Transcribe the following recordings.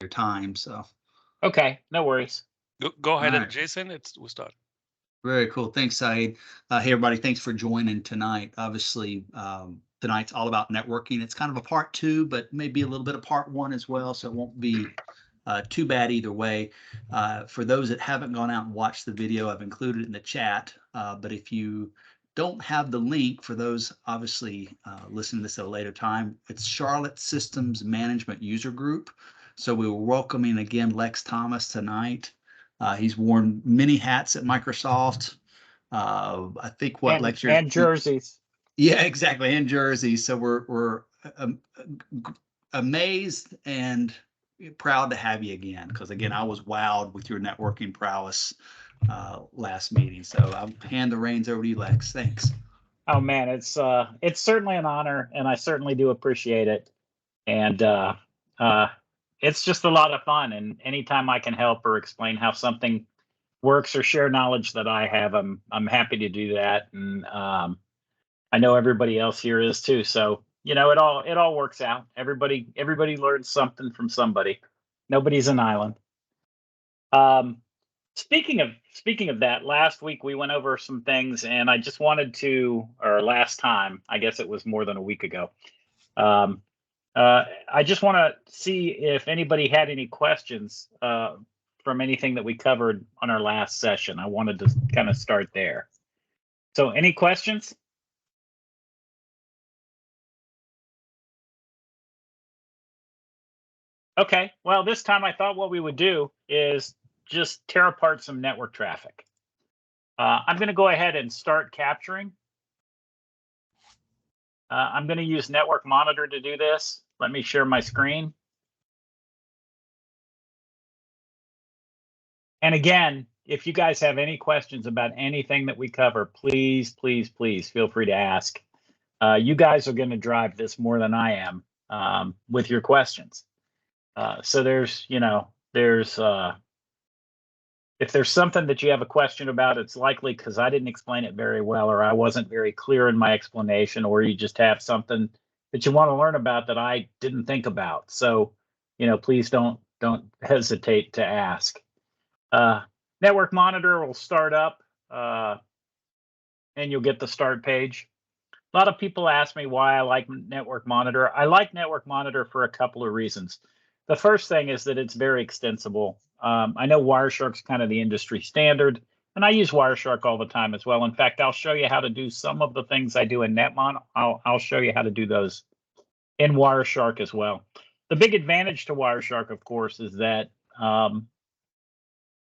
your time. So, Okay, no worries. Go all ahead, right. Jason. We'll start. Very cool. Thanks, Saeed. Hey, everybody. Thanks for joining tonight. Obviously, tonight's all about networking. It's kind of a part two, but maybe a little bit of part one as well. So it won't be too bad either way. For those that haven't gone out and watched the video, I've included it in the chat. But if you don't have the link, for those obviously listening to this at a later time, it's Charlotte Systems Management User Group. So we were welcoming again Lex Thomas tonight. He's worn many hats at Microsoft. I think what And lecture? and jerseys. Yeah, exactly, and jerseys. So we're amazed and proud to have you again. Because again, I was wowed with your networking prowess last meeting. So I'll hand the reins over to you, Lex. Thanks. Oh man, it's certainly an honor, and I certainly do appreciate it. And uh, it's just a lot of fun. And anytime I can help or explain how something works or share knowledge that I have, I'm happy to do that. And I know everybody else here is too. So it all works out. Everybody learns something from somebody. Nobody's an island. Um, speaking of that, last week we went over some things, and I just wanted to, or last time, I guess it was more than a week ago. Um, I just want to see if anybody had any questions from anything that we covered on our last session. I wanted to kind of start there. So, any questions? Okay. Well, this time I thought what we would do is just tear apart some network traffic. I'm going to go ahead and start capturing. I'm going to use Network Monitor to do this. Let me share my screen. And again, if you guys have any questions about anything that we cover, please, please, please feel free to ask. You guys are going to drive this more than I am with your questions. So if there's something that you have a question about, it's likely because I didn't explain it very well, or I wasn't very clear in my explanation, or you just have something that you want to learn about that I didn't think about. So, please don't hesitate to ask. Network Monitor will start up, and you'll get the start page. A lot of people ask me why I like Network Monitor. I like Network Monitor for a couple of reasons. The first thing is that it's very extensible. I know Wireshark's kind of the industry standard, and I use Wireshark all the time as well. In fact, I'll show you how to do some of the things I do in Netmon. I'll show you how to do those in Wireshark as well. The big advantage to Wireshark, of course, is that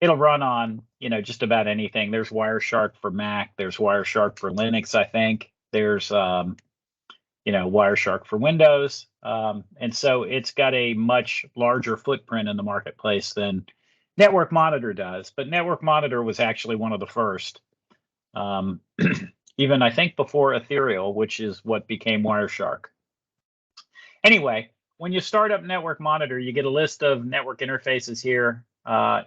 it'll run on just about anything. There's Wireshark for Mac. There's Wireshark for Linux, I think. There's Wireshark for Windows. And so it's got a much larger footprint in the marketplace than Network Monitor does. But Network Monitor was actually one of the first, even I think before Ethereal, which is what became Wireshark. Anyway, when you start up Network Monitor, you get a list of network interfaces here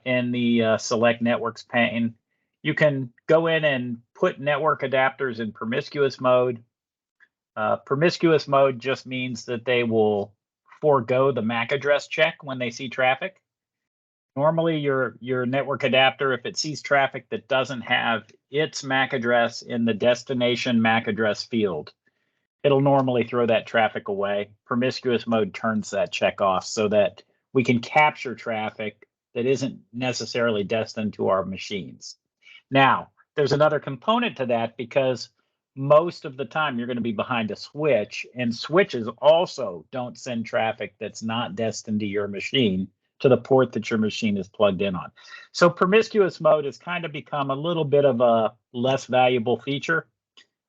in the Select Networks pane. You can go in and put network adapters in promiscuous mode. Promiscuous mode just means that they will forego the MAC address check when they see traffic. Normally, your network adapter, if it sees traffic that doesn't have its MAC address in the destination MAC address field, it'll normally throw that traffic away. Promiscuous mode turns that check off so that we can capture traffic that isn't necessarily destined to our machines. Now, there's another component to that, because most of the time you're going to be behind a switch, and switches also don't send traffic that's not destined to your machine to the port that your machine is plugged in on. So promiscuous mode has kind of become a little bit of a less valuable feature,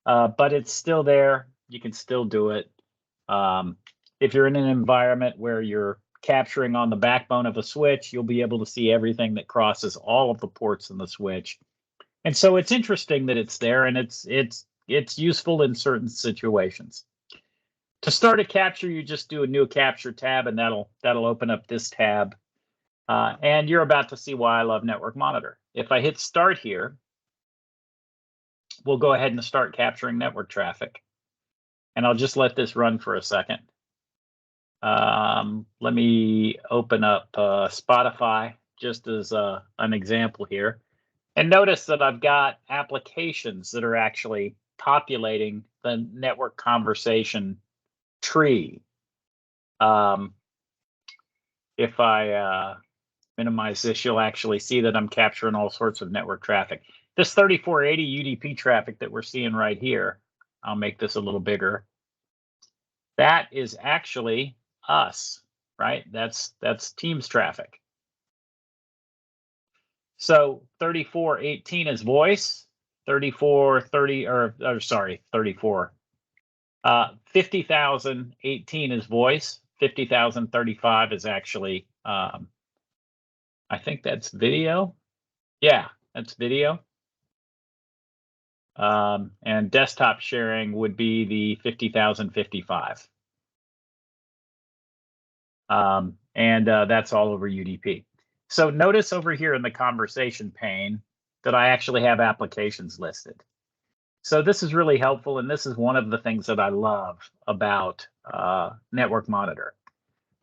but it's still there. You can still do it. If you're in an environment where you're capturing on the backbone of a switch, you'll be able to see everything that crosses all of the ports in the switch. And so it's interesting that it's there, and it's useful in certain situations. To start a capture, you just do a new capture tab, and that'll open up this tab. And you're about to see why I love Network Monitor. If I hit start here, we'll go ahead and start capturing network traffic. And I'll just let this run for a second. Let me open up Spotify just as an example here. And notice that I've got applications that are actually populating the network conversation tree. If I minimize this, you'll actually see that I'm capturing all sorts of network traffic. This 3480 UDP traffic that we're seeing right here, I'll make this a little bigger. That is actually us, right? That's Teams traffic. So 3418 is voice, 3430 or sorry, 34. 50,018 is voice, 50,035 is actually I think that's video. Yeah, that's video. And desktop sharing would be the 50,055. And that's all over UDP. So notice over here in the conversation pane that I actually have applications listed. So this is really helpful, and this is one of the things that I love about Network Monitor.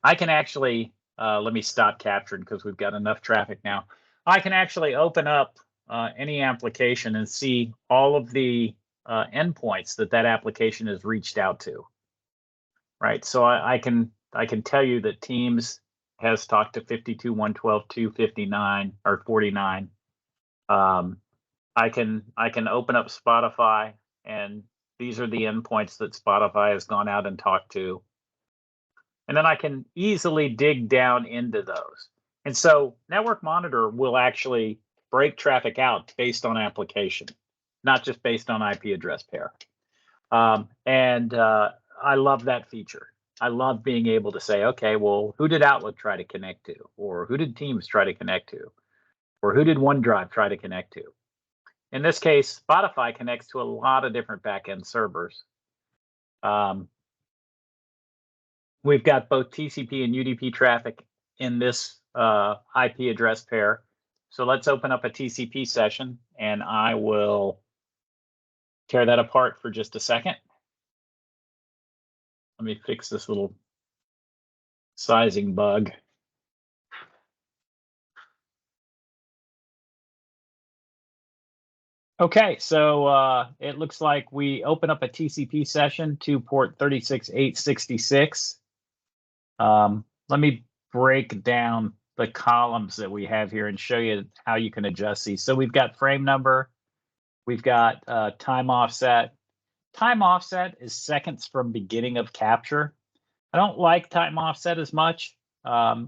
I can actually, let me stop capturing because we've got enough traffic now. I can actually open up any application and see all of the endpoints that application has reached out to. Right, so I can tell you that Teams has talked to 52, 112, 259 or 49. I can open up Spotify, and these are the endpoints that Spotify has gone out and talked to. And then I can easily dig down into those. And so Network Monitor will actually break traffic out based on application, not just based on IP address pair. I love that feature. I love being able to say, okay, well, who did Outlook try to connect to? Or who did Teams try to connect to? Or who did OneDrive try to connect to? In this case, Spotify connects to a lot of different backend servers. We've got both TCP and UDP traffic in this IP address pair. So let's open up a TCP session, and I will tear that apart for just a second. Let me fix this little sizing bug. Okay, so it looks like we open up a TCP session to port 36866. Let me break down the columns that we have here and show you how you can adjust these. So we've got frame number, we've got time offset. Time offset is seconds from beginning of capture. I don't like time offset as much.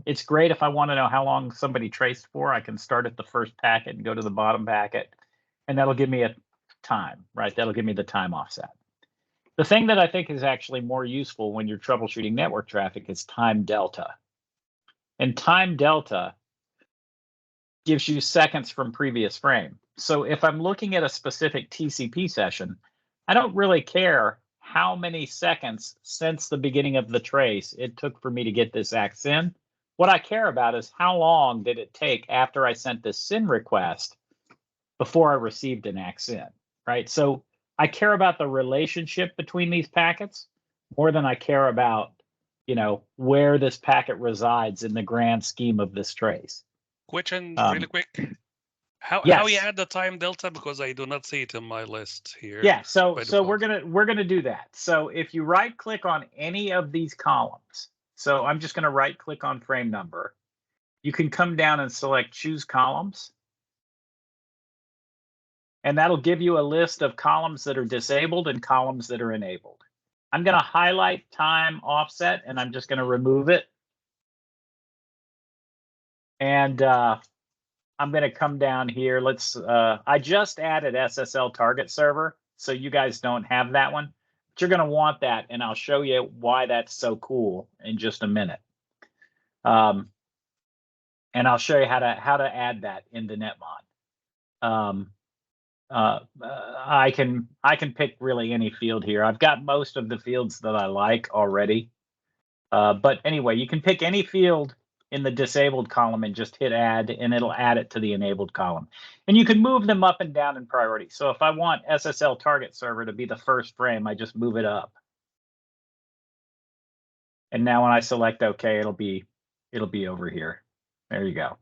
It's great if I want to know how long somebody traced for. I can start at the first packet and go to the bottom packet, and that'll give me a time, right? That'll give me the time offset. The thing that I think is actually more useful when you're troubleshooting network traffic is time delta. And time delta gives you seconds from previous frame. So if I'm looking at a specific TCP session, I don't really care how many seconds since the beginning of the trace it took for me to get this ACK SYN. What I care about is how long did it take after I sent this SYN request before I received an ACK SYN, right? So I care about the relationship between these packets more than I care about, you know, where this packet resides in the grand scheme of this trace. Question really quick. How you add the time delta, because I do not see it in my list here. Yeah, so we're gonna do that. So if you right click on any of these columns, so I'm just gonna right click on frame number, you can come down and select choose columns. And that'll give you a list of columns that are disabled and columns that are enabled. I'm going to highlight time offset, and I'm just going to remove it. And I'm going to come down here. I just added SSL target server, so you guys don't have that one. But you're going to want that, and I'll show you why that's so cool in just a minute. And I'll show you how to add that into NetMod. I can pick really any field here. I've got most of the fields that I like already. But anyway, you can pick any field in the disabled column and just hit add, and it'll add it to the enabled column. And you can move them up and down in priority. So if I want SSL target server to be the first frame, I just move it up. And now when I select OK, it'll be over here. There you go.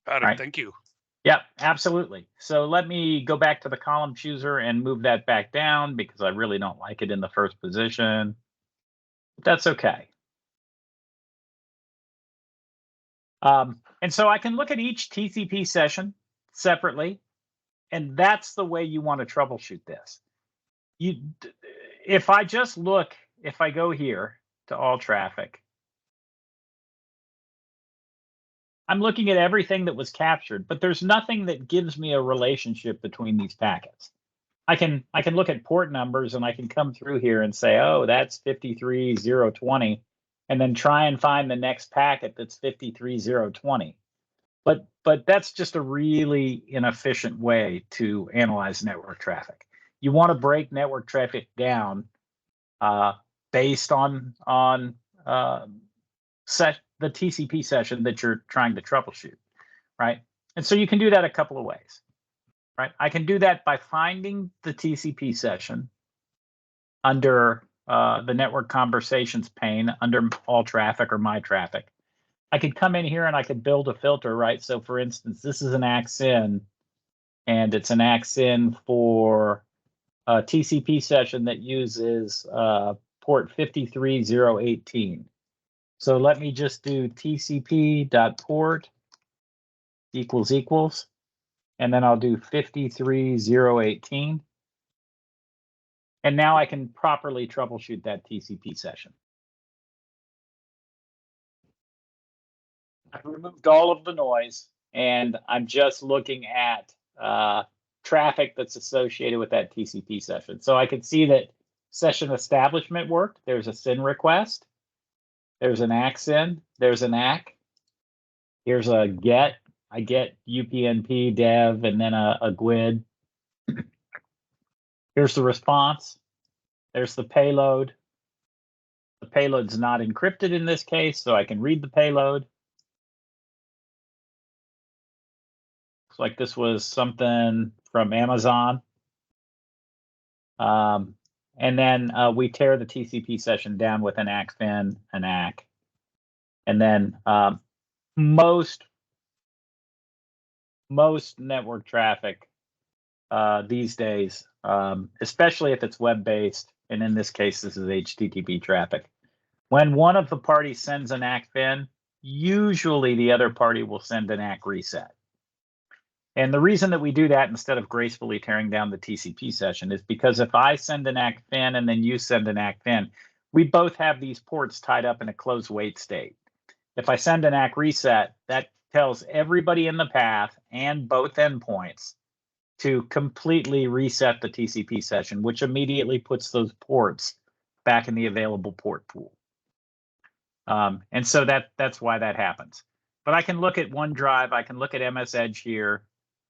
Got it. Right. Thank you. Yep, absolutely. So let me go back to the column chooser and move that back down because I really don't like it in the first position. But that's okay. And so I can look at each TCP session separately, and that's the way you want to troubleshoot this. If I just look, if I go here to all traffic, I'm looking at everything that was captured, but there's nothing that gives me a relationship between these packets. I can look at port numbers and I can come through here and say, oh, that's 53020, and then try and find the next packet that's 53020. But that's just a really inefficient way to analyze network traffic. You want to break network traffic down based on the TCP session that you're trying to troubleshoot, right? And so you can do that a couple of ways, right? I can do that by finding the TCP session under the network conversations pane under all traffic or my traffic. I could come in here and I could build a filter, right? So for instance, this is an AXIN, and it's an AXIN for a TCP session that uses port 53018. So let me just do tcp.port equals, and then I'll do 53018. And now I can properly troubleshoot that TCP session. I've removed all of the noise, and I'm just looking at traffic that's associated with that TCP session. So I can see that session establishment worked. There's a SYN request. There's an ACK-SYN. There's an ACK. Here's a GET. I get UPnP dev and then a GUID. Here's the response. There's the payload. The payload's not encrypted in this case, so I can read the payload. Looks like this was something from Amazon. And then we tear the TCP session down with an ACK-FIN, an ACK. And then most network traffic these days, especially if it's web-based, and in this case, this is HTTP traffic. When one of the parties sends an ACK-FIN, usually the other party will send an ACK reset. And the reason that we do that instead of gracefully tearing down the TCP session is because if I send an ACK-FIN and then you send an ACK-FIN, we both have these ports tied up in a closed wait state. If I send an ACK reset, that tells everybody in the path and both endpoints to completely reset the TCP session, which immediately puts those ports back in the available port pool. And so that's why that happens. But I can look at OneDrive, I can look at MS Edge here.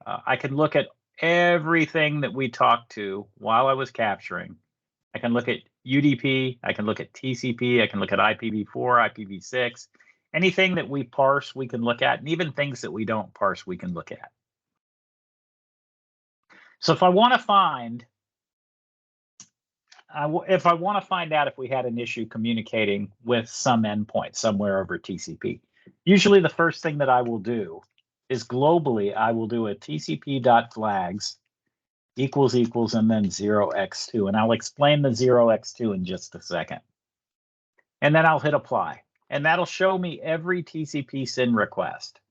I can look at everything that we talked to while I was capturing. I can look at UDP, I can look at TCP, I can look at IPv4, IPv6. Anything that we parse, we can look at, and even things that we don't parse, we can look at. So if I want to find, if I want to find out if we had an issue communicating with some endpoint somewhere over TCP, usually the first thing that I will do is globally, I will do a tcp.flags equals and then 0x2. And I'll explain the 0x2 in just a second. And then I'll hit apply. And that'll show me every TCP SYN request.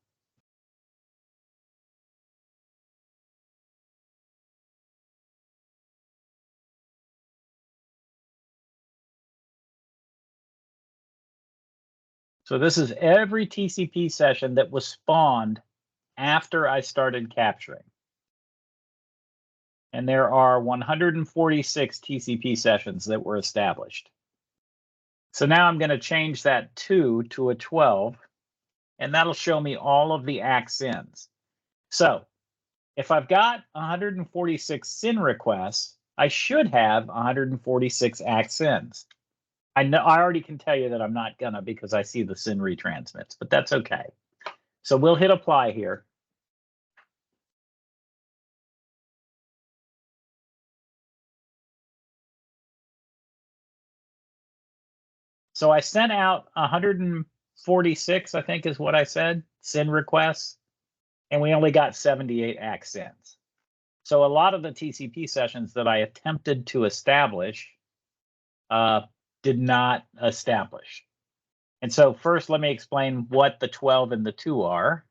So this is every TCP session that was spawned after I started capturing. And there are 146 TCP sessions that were established. So now I'm going to change that 2 to a 12, and that'll show me all of the ACK-SYNs. So if I've got 146 SYN requests, I should have 146 ACK-SYNs. I already can tell you that I'm not gonna because I see the SYN retransmits, but that's okay. So we'll hit apply here. So I sent out 146, I think is what I said, SYN requests, and we only got 78 ACK SYNs. So a lot of the TCP sessions that I attempted to establish did not establish. And so first, let me explain what the 12 and the 2 are,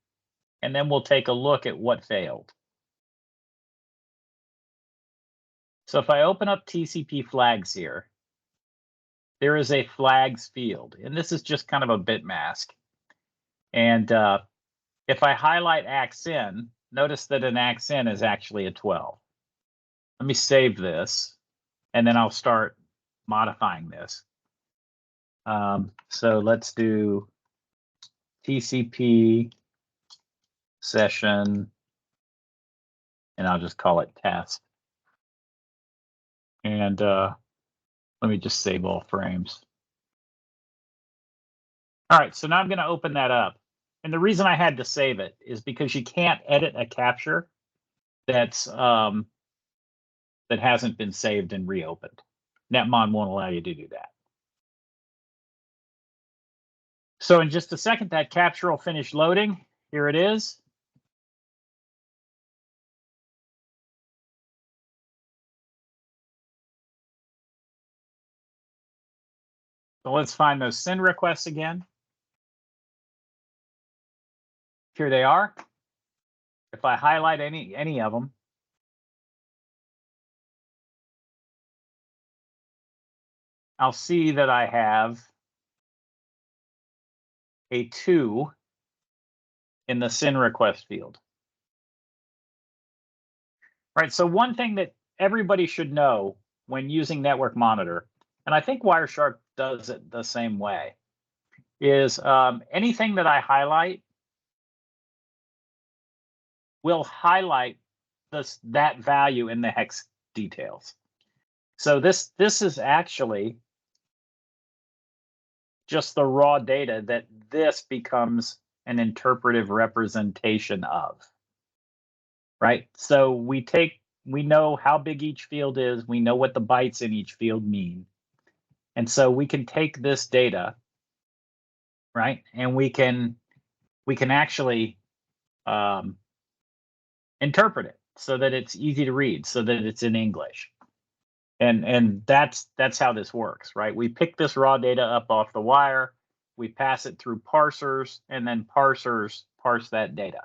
and then we'll take a look at what failed. So if I open up TCP flags here, there is a flags field, and this is just kind of a bit mask. And if I highlight ACK SYN, notice that an ACK SYN is actually a 12. Let me save this, and then I'll start modifying this. So let's do TCP session, and I'll just call it test. And let me just save all frames. All right, so now I'm going to open that up. And the reason I had to save it is because you can't edit a capture that's that hasn't been saved and reopened. Netmon won't allow you to do that. So in just a second, that capture will finish loading. Here it is. So let's find those SYN requests again. Here they are. If I highlight any of them, I'll see that I have a 2 in the SYN request field. All right, so one thing that everybody should know when using Network Monitor, and I think Wireshark does it the same way, is anything that I highlight will highlight that value in the hex details. So this is actually just the raw data that this becomes an interpretive representation of, right? So we know how big each field is, we know what the bytes in each field mean. And so we can take this data, right? And we can actually interpret it so that it's easy to read, so that it's in English. And that's how this works, right? We pick this raw data up off the wire, we pass it through parsers, and then parsers parse that data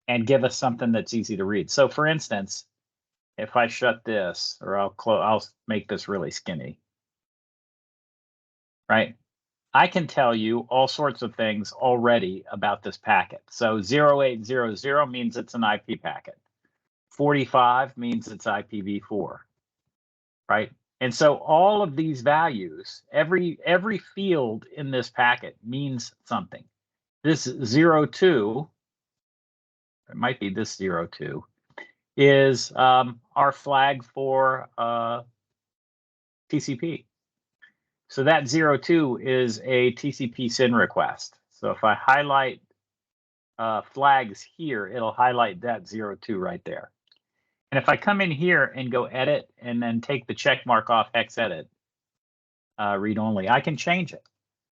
and give us something that's easy to read. So for instance, if I shut this, or I'll make this really skinny, right? I can tell you all sorts of things already about this packet. So 0800 means it's an IP packet. 45 means it's IPv4, right? And so all of these values, every field in this packet means something. This 02, it might be this 02, is our flag for TCP. So that 02 is a TCP SYN request. So if I highlight flags here, it'll highlight that 02 right there. And if I come in here and go edit and then take the check mark off hex edit, read only, I can change it.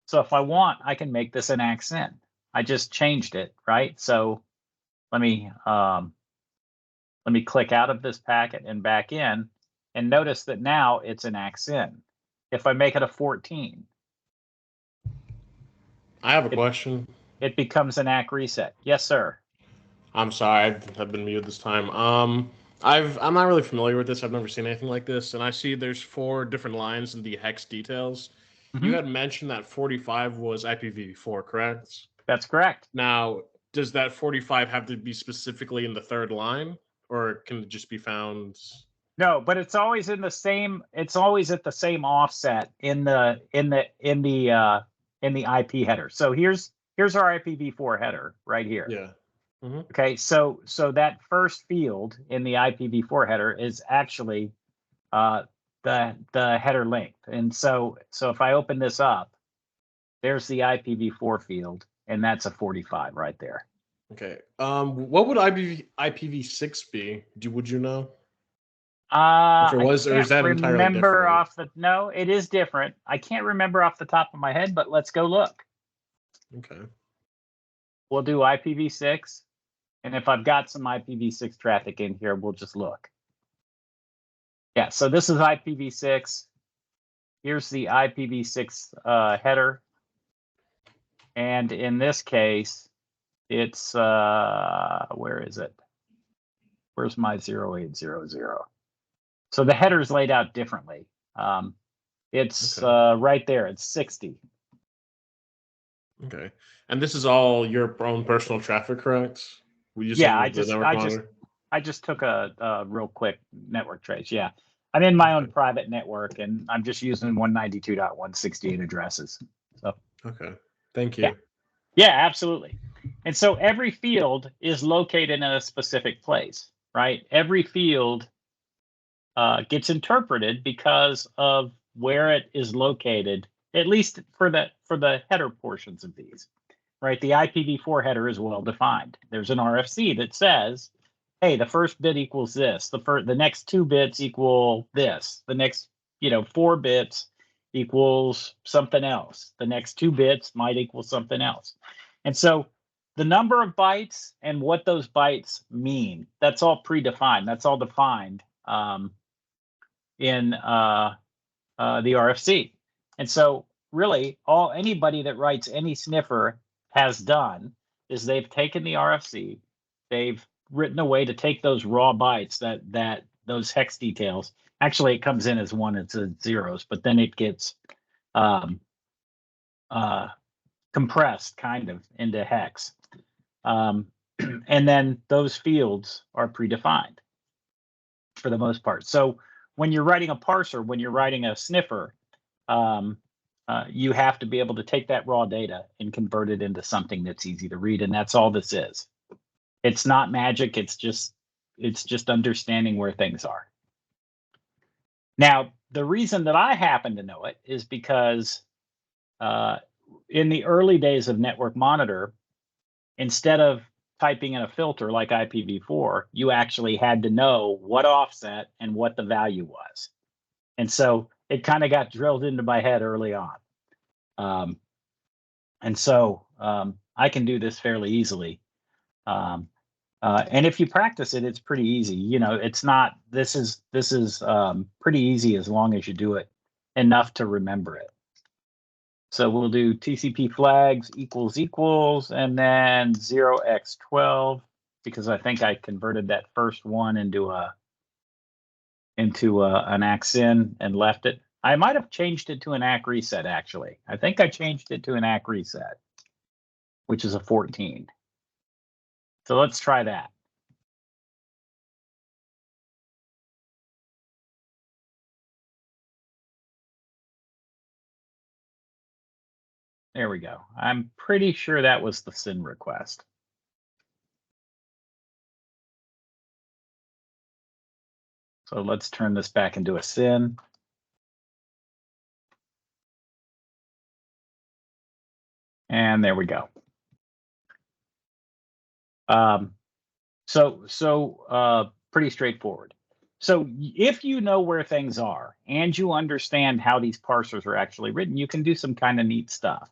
So if I want, I can make this an ACK SYN. I just changed it, right? So let me click out of this packet and back in, and notice that now it's an ACK SYN. If I make it a 14, I have a question. It becomes an ACK reset. Yes, sir. I'm sorry, I've been muted this time. I'm not really familiar with this. I've never seen anything like this, and I see there's 4 different lines in the hex details. Mm-hmm. You had mentioned that 45 was IPv4, correct? That's correct. Now, does that 45 have to be specifically in the 3rd line, or can it just be found? No, but it's always in the same. It's always at the same offset in the IP header. So here's our IPv4 header right here. Yeah. Mm-hmm. Okay, so that first field in the IPv4 header is actually the header length. And so if I open this up, there's the IPv4 field, and that's a 45 right there. Okay. What would IPv6 be? Would you know? Or is that entirely different? No, it is different. I can't remember off the top of my head, but let's go look. Okay. We'll do IPv6. And if I've got some IPv6 traffic in here, we'll just look. Yeah, so this is IPv6. Here's the IPv6 header. And in this case, it's, where is it? Where's my 0800? So the header is laid out differently. It's right there. It's 60. Okay. And this is all your own personal traffic, correct? I just took a real quick network trace. Yeah. I'm in my own private network, and I'm just using 192.168 addresses. So. Okay. Thank you. Yeah, absolutely. And so every field is located in a specific place, right? Every field gets interpreted because of where it is located, at least for the header portions of these, right? The IPv4 header is well defined. There's an RFC that says, hey, the first bit equals this. The next 2 bits equal this. The next 4 bits equals something else. The next 2 bits might equal something else. And so the number of bytes and what those bytes mean, that's all predefined. That's all defined in the RFC. And so really anybody that writes any sniffer has done is they've taken the RFC, they've written a way to take those raw bytes, that those hex details. Actually, it comes in as 1 and 0s, but then it gets compressed kind of into hex. And then those fields are predefined for the most part. So when you're writing a parser, when you're writing a sniffer, you have to be able to take that raw data and convert it into something that's easy to read. And that's all this is. It's not magic. It's just understanding where things are. Now, the reason that I happen to know it is because in the early days of Network Monitor, instead of typing in a filter like IPv4, you actually had to know what offset and what the value was. And so it kind of got drilled into my head early on. And so I can do this fairly easily. And if you practice it, it's pretty easy. It's not, this is pretty easy as long as you do it enough to remember it. So we'll do TCP flags equals, and then 0x12, because I think I converted that first one into an ACK-SYN and left it. I might have changed it to an ACK reset, actually. I think I changed it to an ACK reset, which is a 14. So let's try that. There we go. I'm pretty sure that was the SYN request. So let's turn this back into a SYN. And there we go. Pretty straightforward. So if you know where things are and you understand how these parsers are actually written, you can do some kind of neat stuff.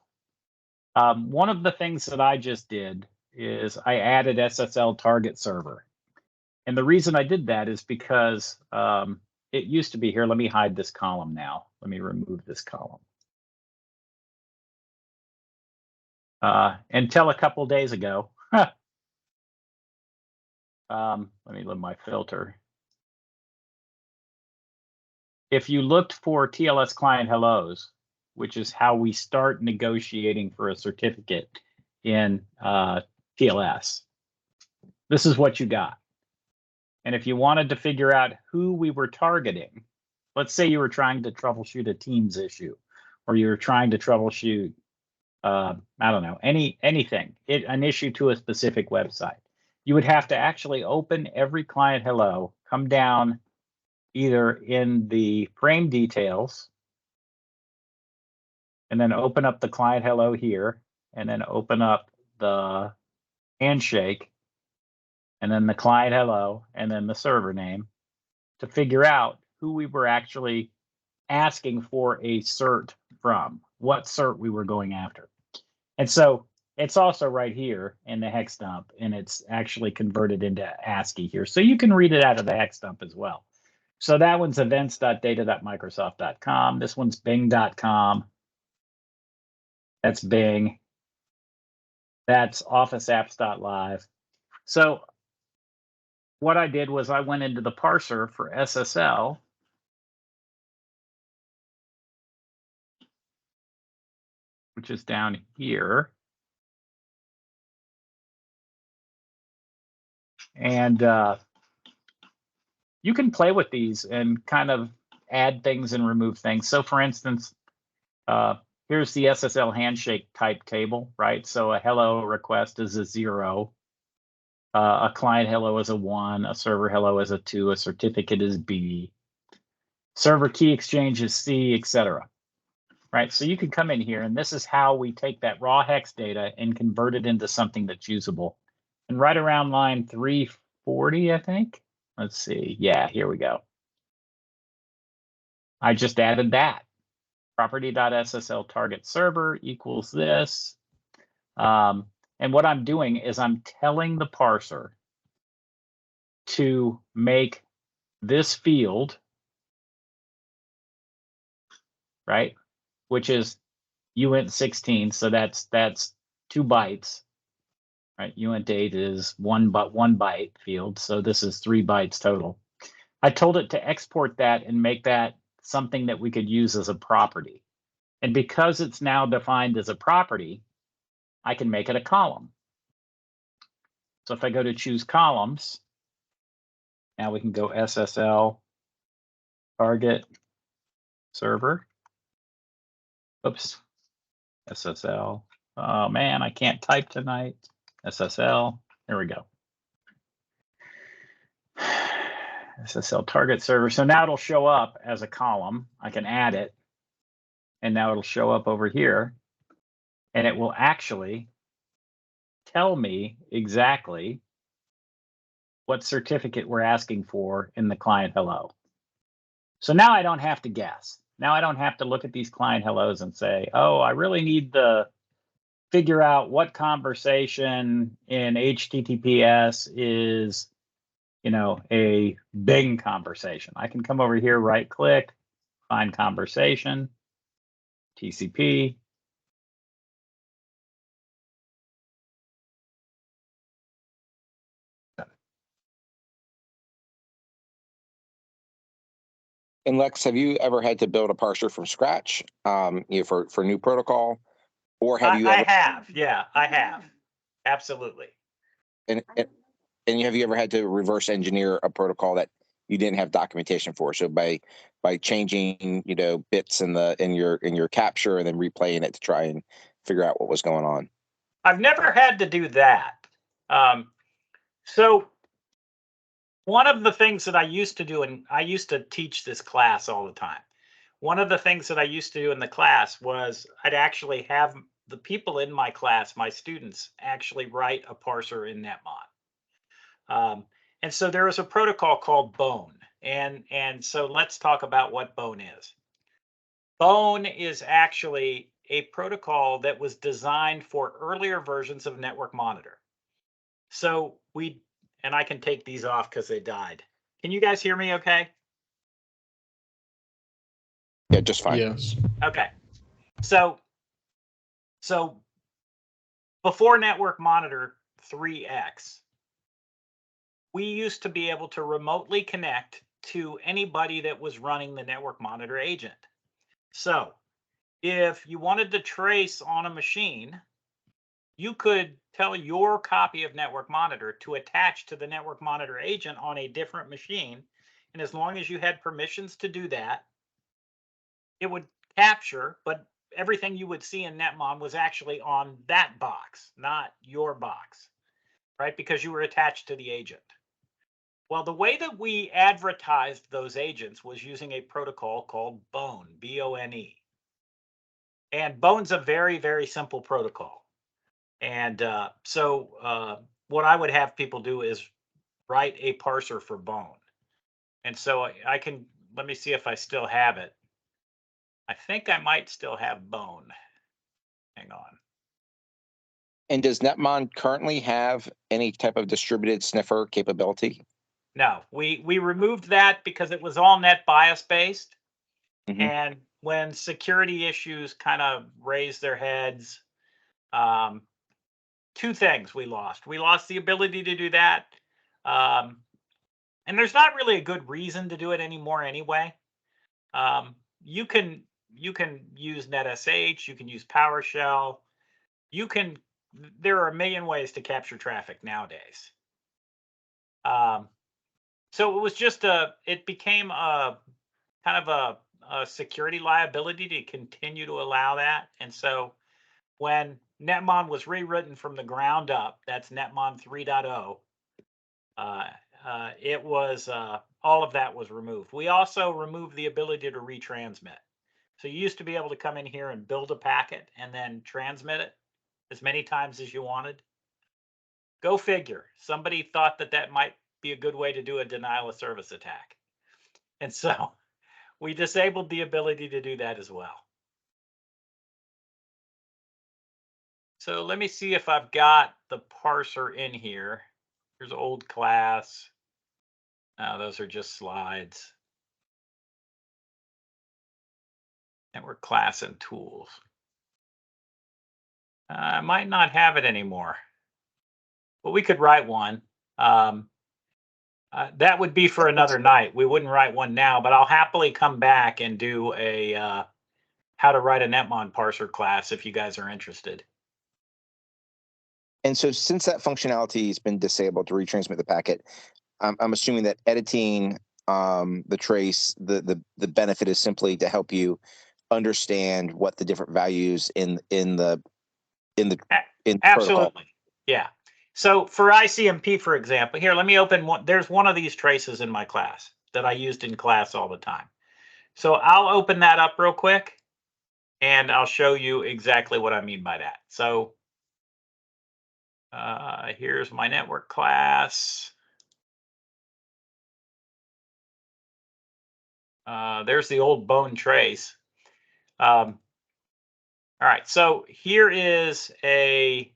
One of the things that I just did is I added SSL target server. And the reason I did that is because it used to be here. Let me hide this column now. Let me remove this column. Until a couple days ago, let me let my filter. If you looked for TLS client hellos, which is how we start negotiating for a certificate in TLS, this is what you got. And if you wanted to figure out who we were targeting, let's say you were trying to troubleshoot a Teams issue, or you were trying to troubleshoot, I don't know, anything, an issue to a specific website, you would have to actually open every client hello, come down either in the frame details, and then open up the client hello here, and then open up the handshake, and then the client hello, and then the server name to figure out who we were actually asking for a cert from, what cert we were going after. And so it's also right here in the hex dump, and it's actually converted into ASCII here. So you can read it out of the hex dump as well. So that one's events.data.microsoft.com. This one's bing.com. That's Bing. That's officeapps.live. So what I did was I went into the parser for SSL. Which is down here. And you can play with these and kind of add things and remove things. So for instance, here's the SSL handshake type table, right? So a hello request is a 0. A client hello is a 1. A server hello is a 2. A certificate is B. Server key exchange is C, etc. Right? So you can come in here, and this is how we take that raw hex data and convert it into something that's usable. And right around line 340, I think. Let's see. Yeah, here we go. I just added that. Property.ssl target server equals this. And what I'm doing is I'm telling the parser to make this field, right, which is uint16, so that's 2 bytes, right? Uint8 is one byte field, so this is 3 bytes total. I told it to export that and make that something that we could use as a property. And because it's now defined as a property, I can make it a column. So if I go to choose columns, now we can go SSL target server. Oops. SSL. Oh man, I can't type tonight. SSL. There we go. SSL target server. So now it'll show up as a column. I can add it. And now it'll show up over here. And it will actually tell me exactly what certificate we're asking for in the client hello. So now I don't have to guess. Now I don't have to look at these client hellos and say, oh, I really need to figure out what conversation in HTTPS is, you know, a Bing conversation. I can come over here, right click, find conversation, TCP. And Lex, have you ever had to build a parser from scratch, for new protocol, or have you? I have, yeah, I have, absolutely. And have you ever had to reverse engineer a protocol that you didn't have documentation for? So by changing, bits in your capture and then replaying it to try and figure out what was going on. I've never had to do that. So one of the things that I used to do, and I used to teach this class all the time. One of the things that I used to do in the class was I'd actually have the people in my class, my students, actually write a parser in netmon. And so there is a protocol called Bone. And so let's talk about what Bone is. Bone is actually a protocol that was designed for earlier versions of Network Monitor. So and I can take these off because they died. Can you guys hear me okay? Yeah, just fine. Yes. Okay. So before Network Monitor 3X, we used to be able to remotely connect to anybody that was running the Network Monitor agent. So if you wanted to trace on a machine, you could tell your copy of Network Monitor to attach to the Network Monitor agent on a different machine. And as long as you had permissions to do that, it would capture, but everything you would see in Netmon was actually on that box, not your box, right? Because you were attached to the agent. Well, the way that we advertised those agents was using a protocol called Bone, B-O-N-E. And Bone's a very, very simple protocol. And so what I would have people do is write a parser for Bone. And so I can, let me see if I still have it. I think I might still have Bone. Hang on. And does Netmon currently have any type of distributed sniffer capability? No, we removed that because it was all net bias based. Mhm. And when security issues kind of raised their heads, two things we lost. We lost the ability to do that. And there's not really a good reason to do it anymore anyway. You can use NetSH, you can use PowerShell, there are a million ways to capture traffic nowadays. So it was just it became a kind of a security liability to continue to allow that. And so when Netmon was rewritten from the ground up, that's Netmon 3.0, it was all of that was removed. We also removed the ability to retransmit. So you used to be able to come in here and build a packet and then transmit it as many times as you wanted. Go figure. Somebody thought that that might be a good way to do a denial of service attack. And so we disabled the ability to do that as well. So let me see if I've got the parser in here. Here's old class. Those are just slides. Network class and tools. I might not have it anymore, but we could write one. That would be for another night. We wouldn't write one now, but I'll happily come back and do a how to write a Netmon parser class if you guys are interested. And so since that functionality has been disabled to retransmit the packet, I'm assuming that editing the trace, the benefit is simply to help you understand what the different values in the Absolutely. protocol. Yeah. So for ICMP, for example, here, let me open one. There's one of these traces in my class that I used in class all the time. So I'll open that up real quick and I'll show you exactly what I mean by that. So here's my network class. There's the old bone trace. All right, so here is a,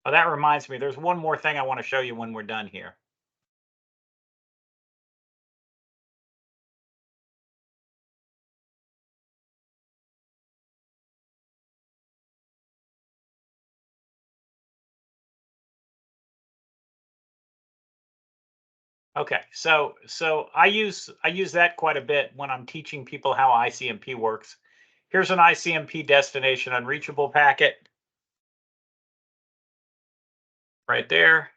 oh, that reminds me, there's one more thing I want to show you when we're done here. Okay, so I use that quite a bit when I'm teaching people how ICMP works. Here's an ICMP destination unreachable packet right there.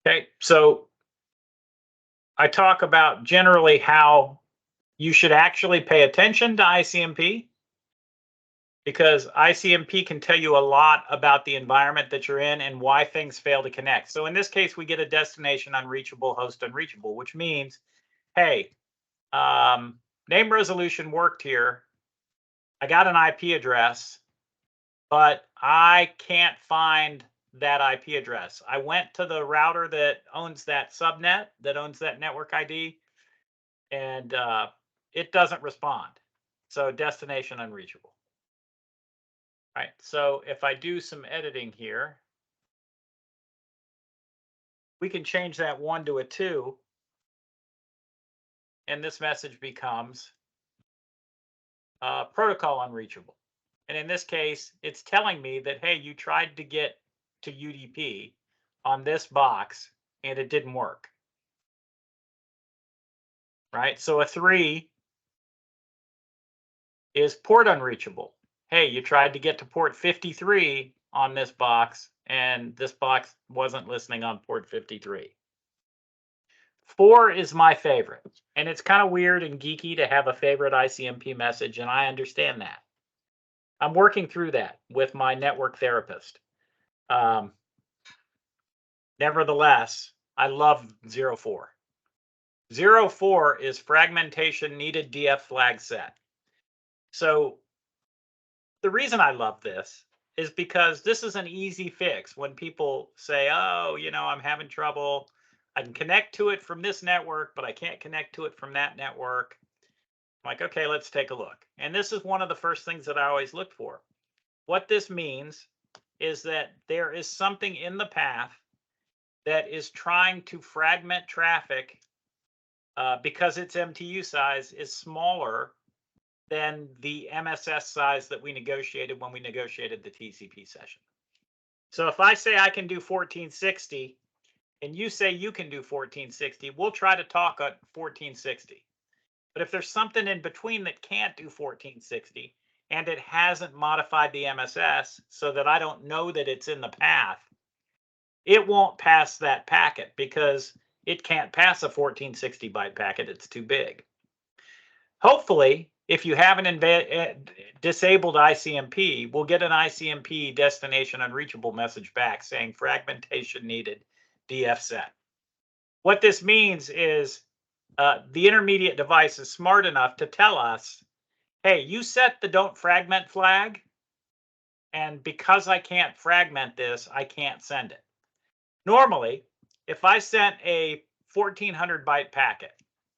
Okay, so I talk about generally how you should actually pay attention to ICMP, because ICMP can tell you a lot about the environment that you're in and why things fail to connect. So in this case, we get a destination unreachable, host unreachable, which means, hey, name resolution worked here. I got an IP address, but I can't find that IP address. I went to the router that owns that subnet, that owns that network ID, and it doesn't respond. So destination unreachable. All right, so if I do some editing here, we can change that 1 to a 2, and this message becomes protocol unreachable. And in this case, it's telling me that, hey, you tried to get to UDP on this box and it didn't work. Right? So a 3 is port unreachable. Hey, you tried to get to port 53 on this box and this box wasn't listening on port 53. 4 is my favorite. And it's kind of weird and geeky to have a favorite ICMP message, and I understand that. I'm working through that with my network therapist. Nevertheless, I love 04. 04 is fragmentation needed DF flag set. So the reason I love this is because this is an easy fix. When people say, oh, you know, I'm having trouble, I can connect to it from this network, but I can't connect to it from that network. I'm like, okay, let's take a look. And this is one of the first things that I always look for. What this means is that there is something in the path that is trying to fragment traffic because its MTU size is smaller than the MSS size that we negotiated when we negotiated the TCP session. So if I say I can do 1460 and you say you can do 1460, we'll try to talk at 1460. But if there's something in between that can't do 1460 and it hasn't modified the MSS so that I don't know that it's in the path, it won't pass that packet because it can't pass a 1460 byte packet. It's too big. Hopefully, if you have an disabled ICMP, we'll get an ICMP destination unreachable message back saying fragmentation needed, DF set. What this means is the intermediate device is smart enough to tell us, hey, you set the don't fragment flag, and because I can't fragment this, I can't send it. Normally, if I sent a 1400 byte packet,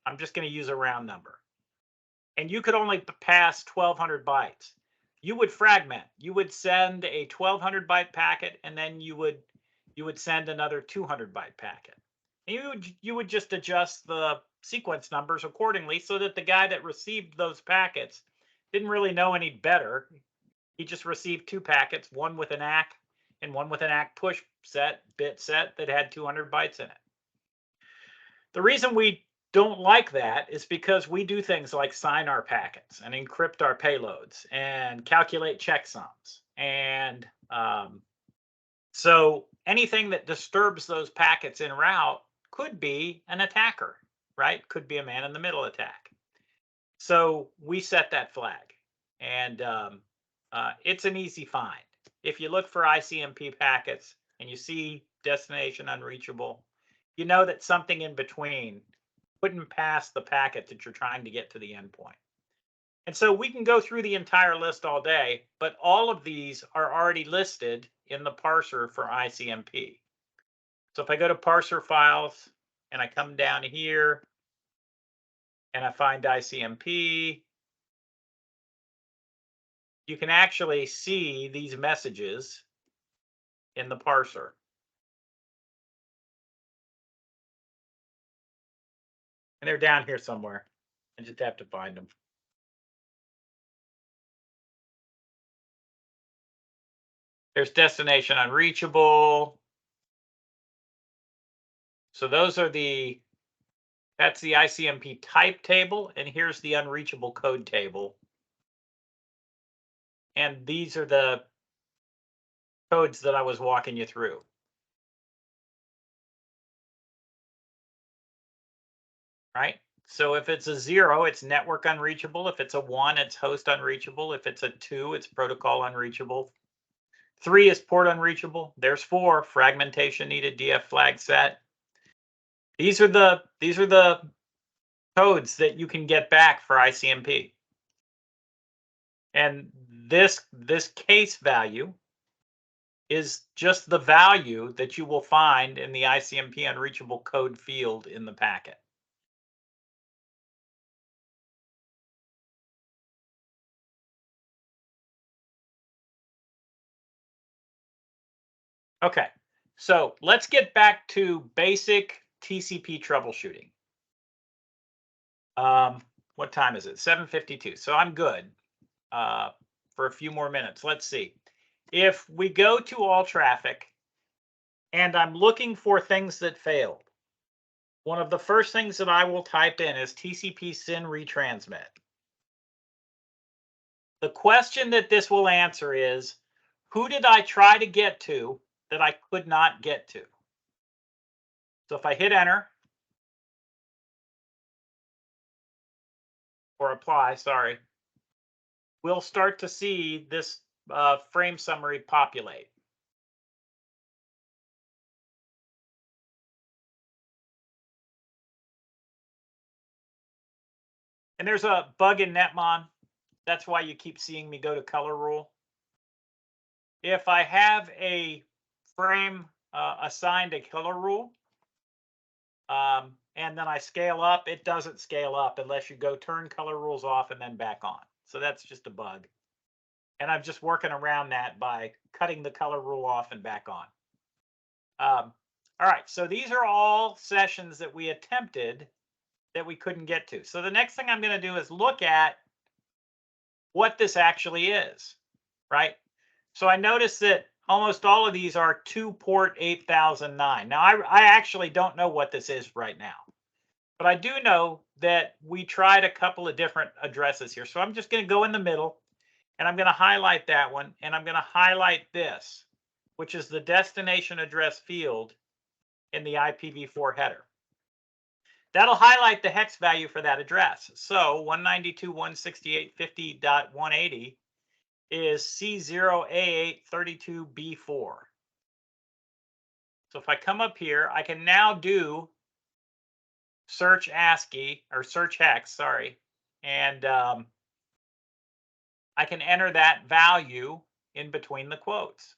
I'm just going to use a round number, and you could only pass 1200 bytes, you would fragment. You would send a 1200 byte packet, and then you would send another 200 byte packet. And you would just adjust the sequence numbers accordingly so that the guy that received those packets didn't really know any better. He just received two packets, one with an ACK and one with an ACK push set, bit set that had 200 bytes in it. The reason we don't like that is because we do things like sign our packets and encrypt our payloads and calculate checksums. And so anything that disturbs those packets en route could be an attacker, right? Could be a man-in-the-middle attack. So we set that flag, and it's an easy find. If you look for ICMP packets and you see destination unreachable, you know that something in between couldn't pass the packet that you're trying to get to the endpoint. And so we can go through the entire list all day, but all of these are already listed in the parser for ICMP. So if I go to parser files and I come down here and I find ICMP, you can actually see these messages in the parser. And they're down here somewhere. I just have to find them. There's destination unreachable. So those are that's the ICMP type table, and here's the unreachable code table. And these are the codes that I was walking you through. Right? So if it's a 0, it's network unreachable. If it's a 1, it's host unreachable. If it's a 2, it's protocol unreachable. 3 is port unreachable. There's 4, fragmentation needed, DF flag set. These are the codes that you can get back for ICMP. And this case value is just the value that you will find in the ICMP unreachable code field in the packet. Okay, so let's get back to basic TCP troubleshooting. What time is it? 7:52. So I'm good for a few more minutes. Let's see. If we go to all traffic and I'm looking for things that failed, one of the first things that I will type in is TCP SYN retransmit. The question that this will answer is, who did I try to get to that I could not get to? So if I hit enter, or apply, sorry, we'll start to see this frame summary populate. And there's a bug in Netmon. That's why you keep seeing me go to color rule. If I have a frame assigned a color rule, and then I scale up, it doesn't scale up unless you go turn color rules off and then back on. So that's just a bug. And I'm just working around that by cutting the color rule off and back on. All right, so these are all sessions that we attempted that we couldn't get to. So the next thing I'm going to do is look at what this actually is, right? So I noticed that almost all of these are 2-port 8009. Now, I actually don't know what this is right now, but I do know that we tried a couple of different addresses here. So I'm just going to go in the middle, and I'm going to highlight that one, and I'm going to highlight this, which is the destination address field in the IPv4 header. That'll highlight the hex value for that address. So 192.168.50.180 is C0A832B4. So if I come up here, I can now do search ASCII or search hex, sorry, and I can enter that value in between the quotes.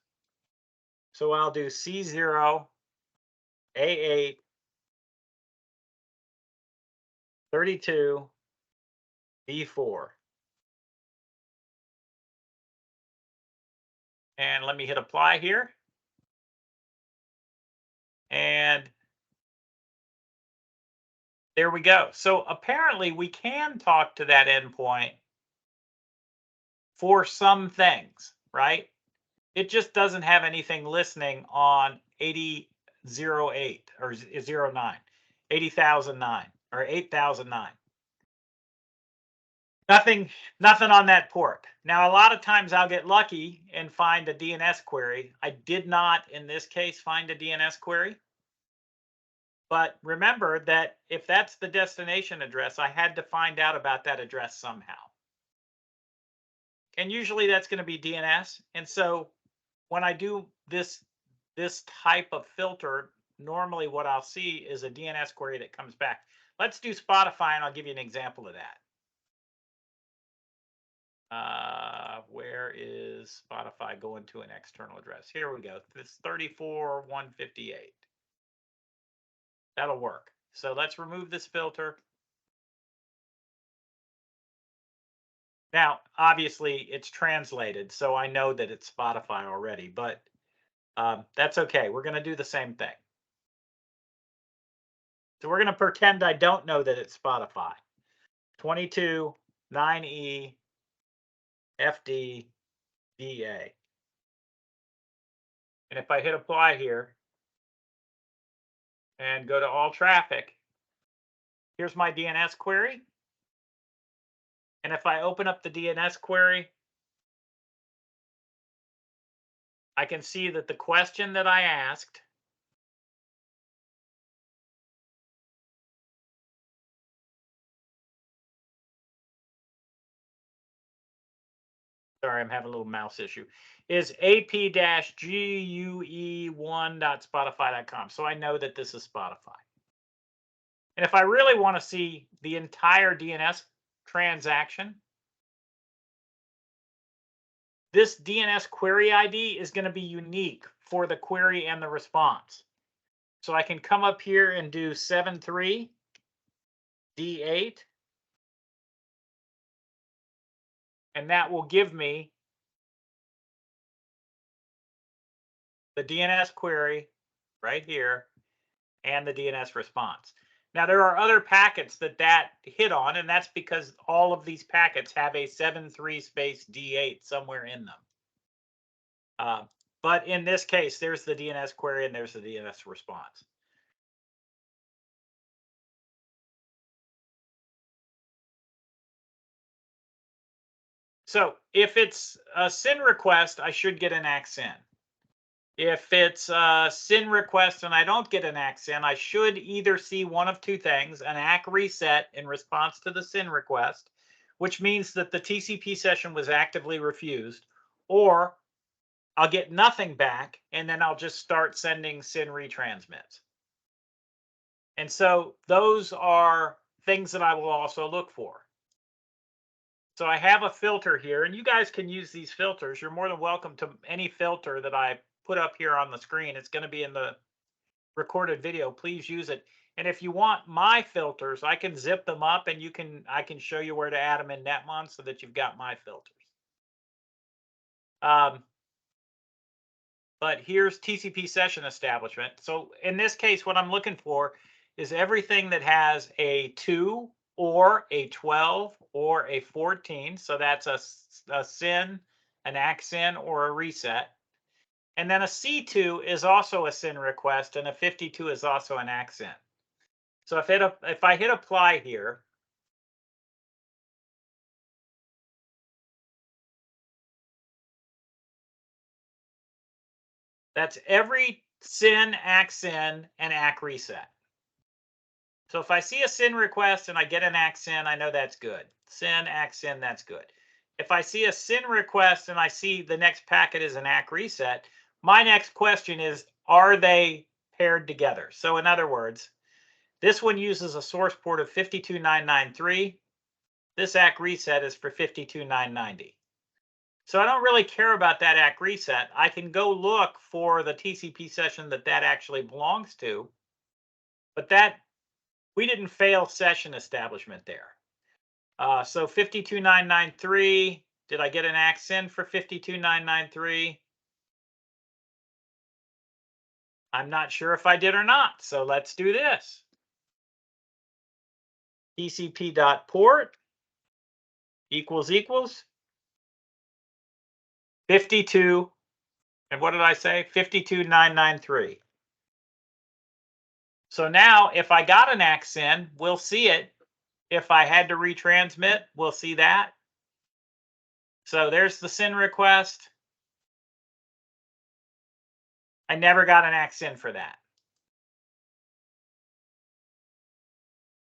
So I'll do C0A832B4. And let me hit apply here. And there we go. So apparently we can talk to that endpoint for some things, right? It just doesn't have anything listening on 8008 or 09, 80,009 or 8009. Nothing on that port. Now, a lot of times I'll get lucky and find a DNS query. I did not, in this case, find a DNS query. But remember that if that's the destination address, I had to find out about that address somehow. And usually that's going to be DNS. And so when I do this type of filter, normally what I'll see is a DNS query that comes back. Let's do Spotify, and I'll give you an example of that. Where is Spotify going to an external address? Here we go. It's 34.158. That'll work. So let's remove this filter. Now, obviously, it's translated, so I know that it's Spotify already, but that's okay. We're going to do the same thing. So we're going to pretend I don't know that it's Spotify. 22 9E FD DA. And if I hit apply here and go to all traffic, here's my DNS query. And if I open up the DNS query, I can see that the question that I asked sorry, I'm having a little mouse issue, is ap-gue1.spotify.com. So I know that this is Spotify. And if I really want to see the entire DNS transaction, this DNS query ID is going to be unique for the query and the response. So I can come up here and do 73D8. And that will give me the DNS query right here and the DNS response. Now, there are other packets that hit on, and that's because all of these packets have a 73D8 somewhere in them. But in this case, there's the DNS query and there's the DNS response. So if it's a SYN request, I should get an ACK-SYN. If it's a SYN request and I don't get an ACK-SYN, I should either see one of two things: an ACK reset in response to the SYN request, which means that the TCP session was actively refused, or I'll get nothing back, and then I'll just start sending SYN retransmits. And so those are things that I will also look for. So I have a filter here, and you guys can use these filters. You're more than welcome to any filter that I put up here on the screen. It's going to be in the recorded video. Please use it. And if you want my filters, I can zip them up, and I can show you where to add them in Netmon so that you've got my filters. But here's TCP session establishment. So in this case, what I'm looking for is everything that has a 2 or a 12 or a 14. So that's a SYN, an ACK-SYN, or a reset. And then a C2 is also a SYN request, and a 52 is also an ACK-SYN. So if I hit apply here, that's every SYN, ACK-SYN, and ACK reset. So if I see a SYN request and I get an ACK-SYN, I know that's good. SYN, ACK-SYN, that's good. If I see a SYN request and I see the next packet is an ACK reset, my next question is, are they paired together? So in other words, this one uses a source port of 52993. This ACK reset is for 52990. So I don't really care about that ACK reset. I can go look for the TCP session that actually belongs to, but we didn't fail session establishment there. So 52993, did I get an ACK-SYN for 52993? I'm not sure if I did or not. So let's do this. TCP.port equals 52. And what did I say? 52993. So now if I got an ACK-SYN, we'll see it. If I had to retransmit, we'll see that. So there's the SYN request. I never got an ACK-SYN for that.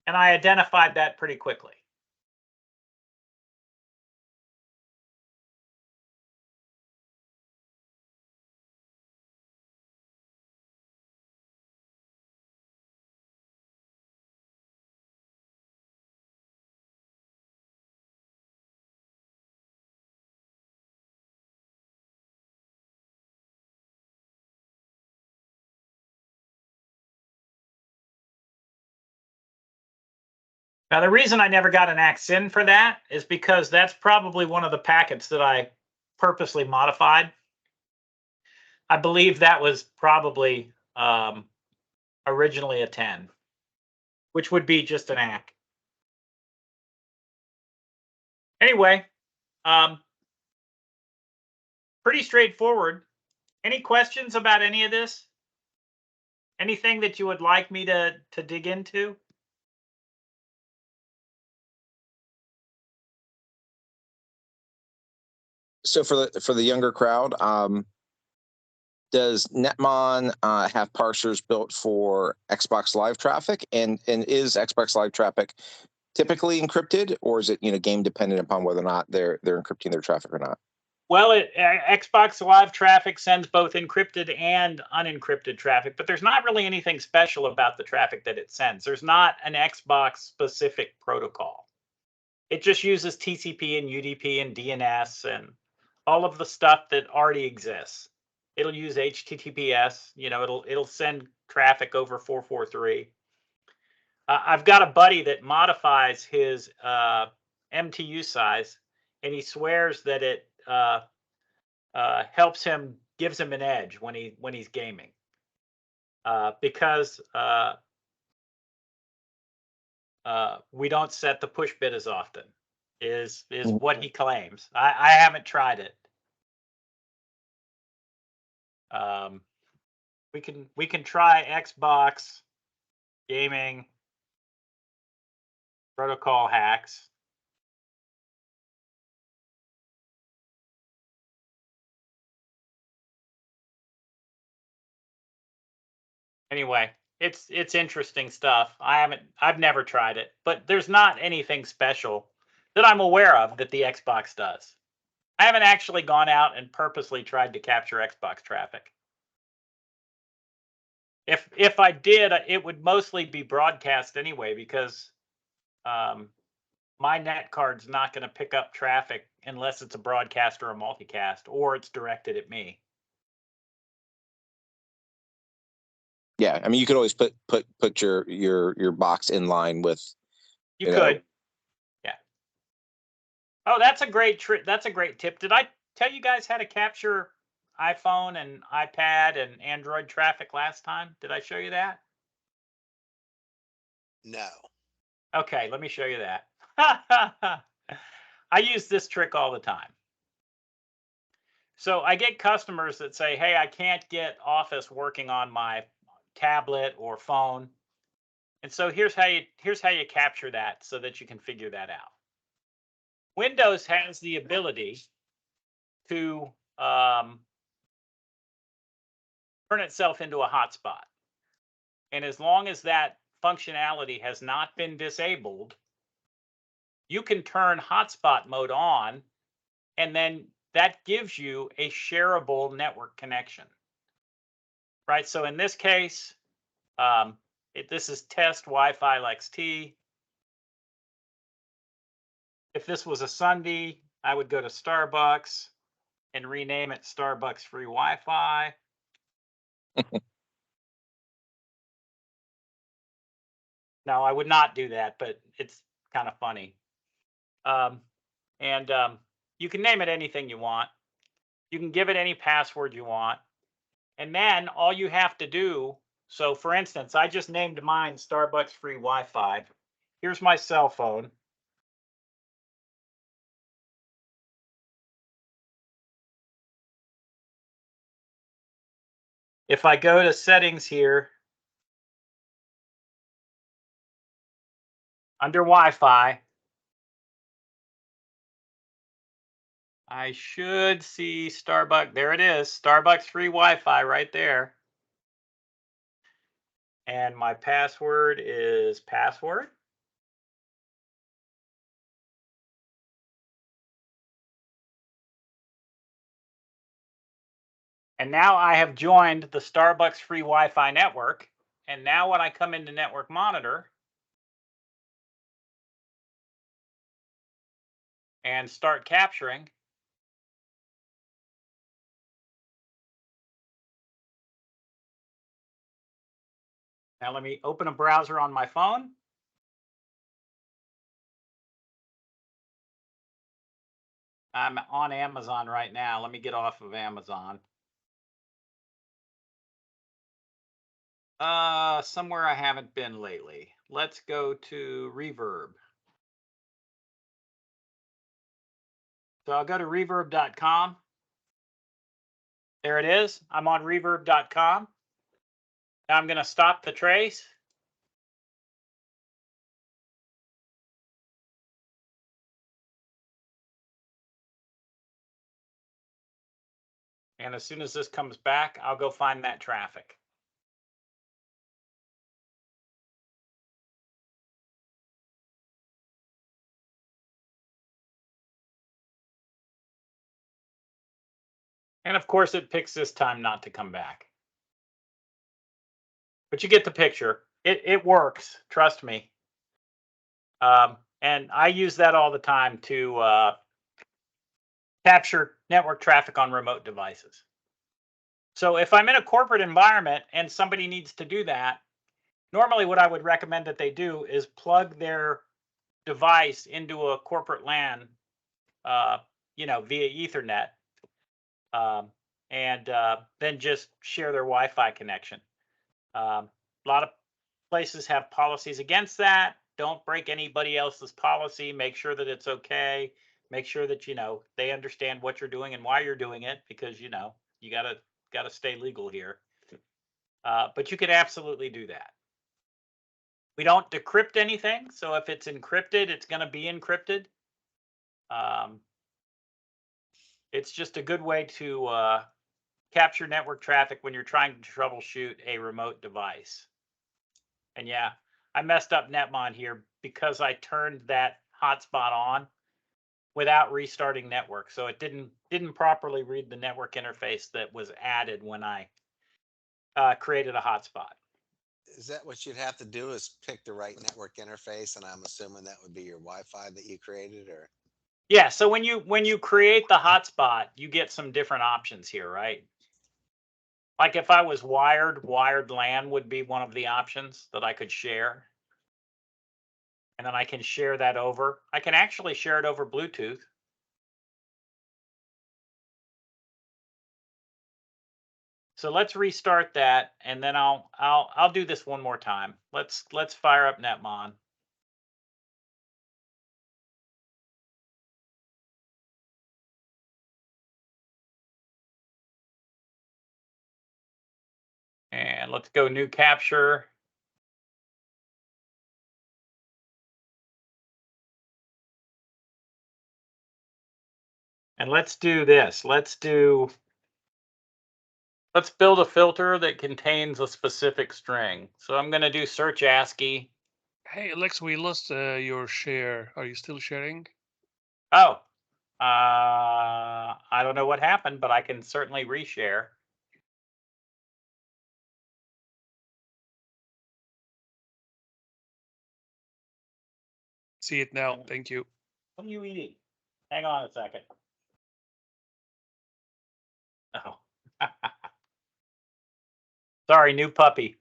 And I identified that pretty quickly. Now, the reason I never got an ACK-SYN for that is because that's probably one of the packets that I purposely modified. I believe that was probably originally a 10, which would be just an ACK. Anyway, pretty straightforward. Any questions about any of this? Anything that you would like me to dig into? So for the younger crowd, does Netmon have parsers built for Xbox Live traffic, and is Xbox Live traffic typically encrypted, or is it game dependent upon whether or not they're encrypting their traffic or not? Well, Xbox Live traffic sends both encrypted and unencrypted traffic, but there's not really anything special about the traffic that it sends. There's not an Xbox specific protocol. It just uses TCP and UDP and DNS and all of the stuff that already exists. It'll use HTTPS. It'll send traffic over 443. I've got a buddy that modifies his MTU size, and he swears that it helps him, gives him an edge when he's gaming, because we don't set the push bit as often. Is what he claims. I haven't tried it. We can try Xbox gaming protocol hacks. Anyway, it's interesting stuff. I've never tried it, but there's not anything special that I'm aware of that the Xbox does. I haven't actually gone out and purposely tried to capture Xbox traffic. If I did, it would mostly be broadcast anyway, because my net card's not going to pick up traffic unless it's a broadcast or a multicast, or it's directed at me. Yeah, I mean, you could always put your box in line with. You could. Yeah. Oh, that's a great trick. That's a great tip. Did I tell you guys how to capture iPhone and iPad and Android traffic last time? Did I show you that? No. Okay, let me show you that. I use this trick all the time. So I get customers that say, hey, I can't get Office working on my tablet or phone. And so here's how you capture that so that you can figure that out. Windows has the ability to turn itself into a hotspot. And as long as that functionality has not been disabled, you can turn hotspot mode on, and then that gives you a shareable network connection. Right? So in this case, this is test Wi-Fi LXT. If this was a Sunday, I would go to Starbucks and rename it Starbucks Free Wi-Fi. No, I would not do that, but it's kind of funny. You can name it anything you want. You can give it any password you want. And then all you have to do, so for instance, I just named mine Starbucks Free Wi-Fi. Here's my cell phone. If I go to settings here, under Wi-Fi, I should see Starbucks. There it is, Starbucks Free Wi-Fi right there. And my password is password. And now I have joined the Starbucks Free Wi-Fi network. And now when I come into Network Monitor and start capturing, now let me open a browser on my phone. I'm on Amazon right now. Let me get off of Amazon. Somewhere I haven't been lately. Let's go to Reverb. So I'll go to reverb.com. There it is. I'm on reverb.com. Now I'm going to stop the trace. And as soon as this comes back, I'll go find that traffic. And of course, it picks this time not to come back. But you get the picture. It works, trust me. And I use that all the time to capture network traffic on remote devices. So if I'm in a corporate environment and somebody needs to do that, normally what I would recommend that they do is plug their device into a corporate LAN, via Ethernet, and then just share their Wi-Fi connection. A lot of places have policies against that. Don't break anybody else's policy. Make sure that it's okay. Make sure that they understand what you're doing and why you're doing it, because you gotta stay legal here. But you can absolutely do that. We don't decrypt anything, so if it's encrypted, it's going to be encrypted. It's just a good way to capture network traffic when you're trying to troubleshoot a remote device. And yeah, I messed up Netmon here because I turned that hotspot on without restarting network, so it didn't properly read the network interface that was added when I created a hotspot. is that what you'd have to do is pick the right network interface? And I'm assuming that would be your Wi-Fi that you created, or? Yeah, so when you create the hotspot, you get some different options here, right? Like if I was wired LAN would be one of the options that I could share. And then I can share that over. I can actually share it over Bluetooth. So let's restart that, and then I'll do this one more time. Let's fire up Netmon. And let's go new capture. And let's do this. Let's build a filter that contains a specific string. So I'm going to do search ASCII. Hey, Alex, we lost your share. Are you still sharing? Oh, I don't know what happened, but I can certainly reshare. See it now. Thank you. What are you eating? Hang on a second. Oh. Sorry, new puppy.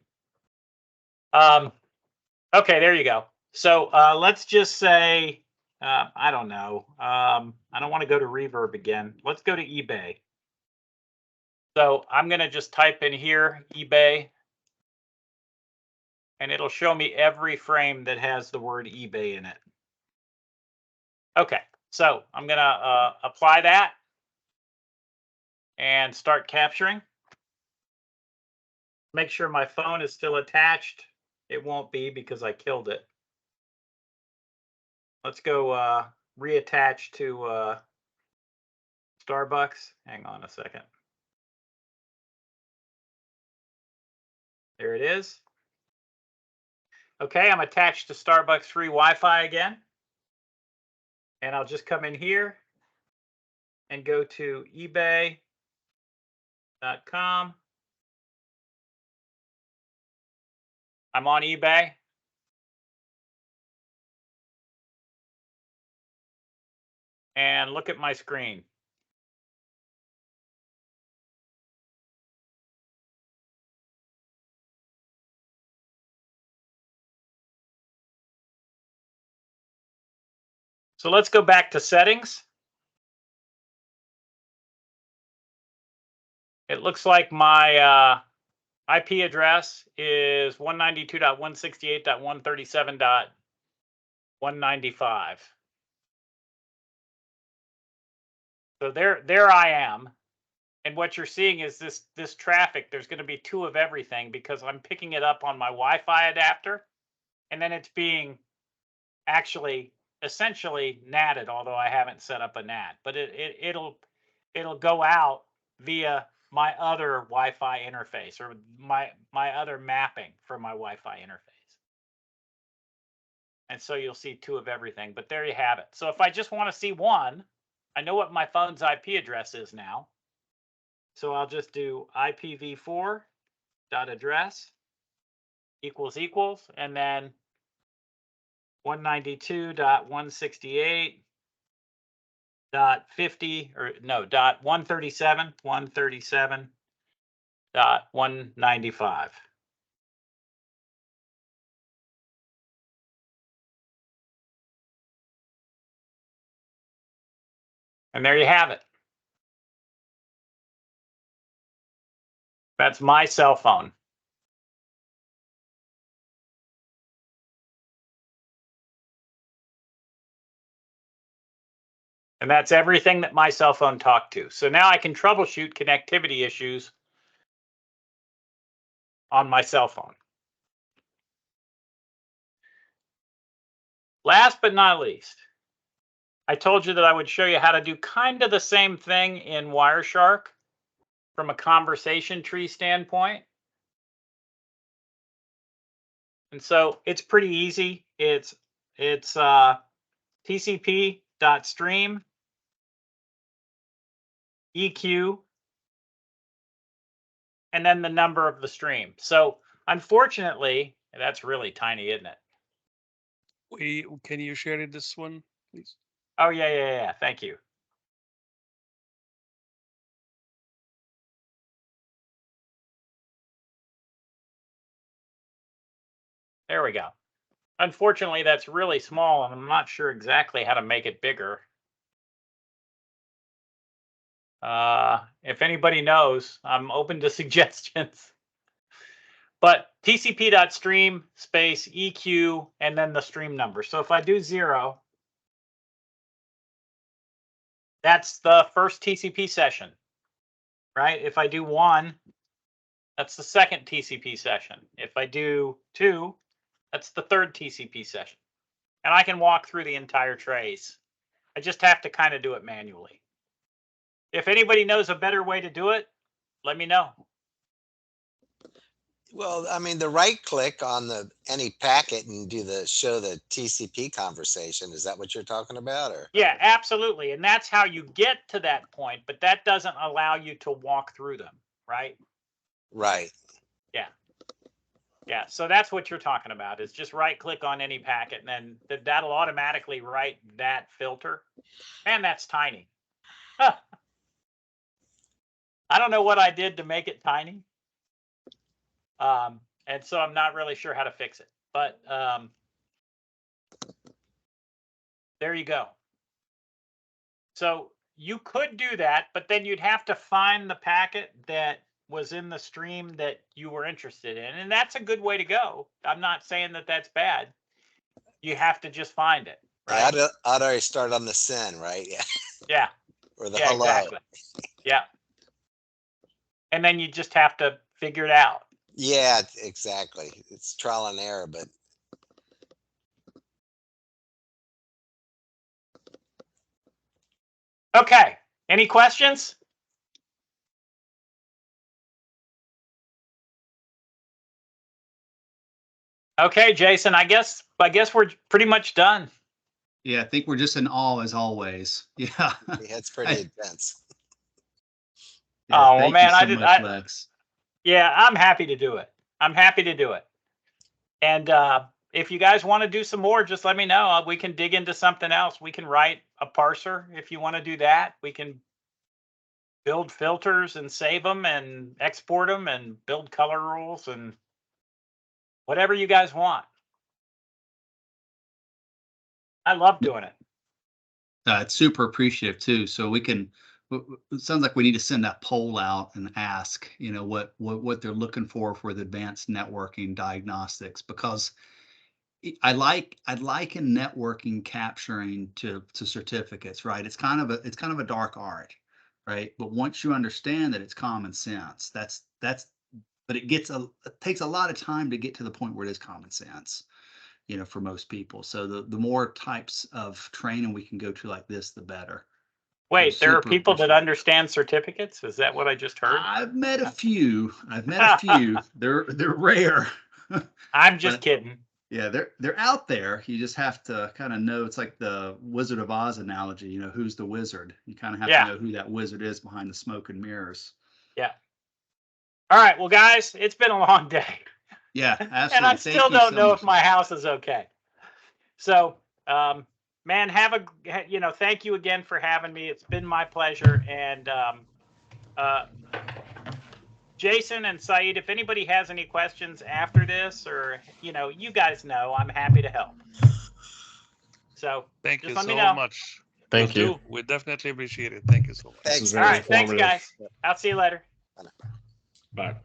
Okay, there you go. So let's just say, I don't know. I don't want to go to Reverb again. Let's go to eBay. So I'm going to just type in here, eBay. And it'll show me every frame that has the word eBay in it. Okay, so I'm going to apply that and start capturing. Make sure my phone is still attached. It won't be because I killed it. Let's go reattach to Starbucks. Hang on a second. There it is. Okay, I'm attached to Starbucks free Wi-Fi again. And I'll just come in here and go to ebay.com. I'm on eBay. And look at my screen. So let's go back to settings. It looks like my IP address is 192.168.137.195. So there I am. And what you're seeing is this traffic. There's going to be two of everything because I'm picking it up on my Wi-Fi adapter, and then it's being actually essentially NATed, although I haven't set up a NAT. But it'll go out via my other Wi-Fi interface or my other mapping for my Wi-Fi interface. And so you'll see two of everything. But there you have it. So if I just want to see one, I know what my phone's IP address is now. So I'll just do IPv4.address equals, and then 192.168.50 or no, .137.195. And there you have it. That's my cell phone. And that's everything that my cell phone talked to. So now I can troubleshoot connectivity issues on my cell phone. Last but not least, I told you that I would show you how to do kind of the same thing in Wireshark from a conversation tree standpoint. And so it's pretty easy. It's TCP.stream EQ and then the number of the stream. So Unfortunately, that's really tiny, isn't it? Can you share this one, please? Oh, yeah. Thank you. There we go. Unfortunately, that's really small, and I'm not sure exactly how to make it bigger. If anybody knows, I'm open to suggestions. But tcp.stream space EQ and then the stream number. So if I do 0, that's the first TCP session, right? If I do 1, that's the second TCP session. If I do 2, that's the third TCP session. And I can walk through the entire trace. I just have to kind of do it manually. If anybody knows a better way to do it, let me know. Well, I mean, the right click on any packet and show the TCP conversation. Is that what you're talking about? Or yeah, absolutely. And that's how you get to that point, but that doesn't allow you to walk through them, right? Right. Yeah. Yeah. So that's what you're talking about, is just right click on any packet and then that'll automatically write that filter. And that's tiny. I don't know what I did to make it tiny. And so I'm not really sure how to fix it, but there you go. So you could do that, but then you'd have to find the packet that was in the stream that you were interested in. And that's a good way to go. I'm not saying that that's bad. You have to just find it. Right? Yeah, I'd already start on the send, right? Yeah. Yeah. Or the yeah, hello. Exactly. Yeah. And then you just have to figure it out. Yeah, exactly. It's trial and error, but okay. Any questions? Okay, Jason, I guess we're pretty much done. Yeah, I think we're just in awe as always. Yeah. it's pretty intense. Yeah, Oh, well, thank man, you so much, Lex. Yeah, I'm happy to do it. And if you guys want to do some more, just let me know. We can dig into something else. We can write a parser if you want to do that. We can build filters and save them and export them and build color rules and whatever you guys want. I love doing it. It's super appreciative too. So we can, it sounds like we need to send that poll out and ask, what they're looking for the advanced networking diagnostics, because I'd like in networking capturing to certificates, right? It's kind of a dark art, right? But once you understand that it's common sense, but it takes a lot of time to get to the point where it is common sense, for most people. So the more types of training we can go to like this, the better. Wait, there are people that understand certificates? Is that what I just heard? I've met a few. They're rare. I'm just kidding. Yeah, they're out there. You just have to kind of know. It's like the Wizard of Oz analogy. Who's the wizard? You kind of have to know who that wizard is behind the smoke and mirrors. Yeah. All right. Well, guys, it's been a long day. Yeah, absolutely. And I still don't know if my house is okay. So, man, thank you again for having me. It's been my pleasure. And Jason and Saeed, if anybody has any questions after this, or you guys know, I'm happy to help. So thank you so much. Thank you. We definitely appreciate it. Thank you so much. Thanks. All right, thanks, guys. I'll see you later. Bye.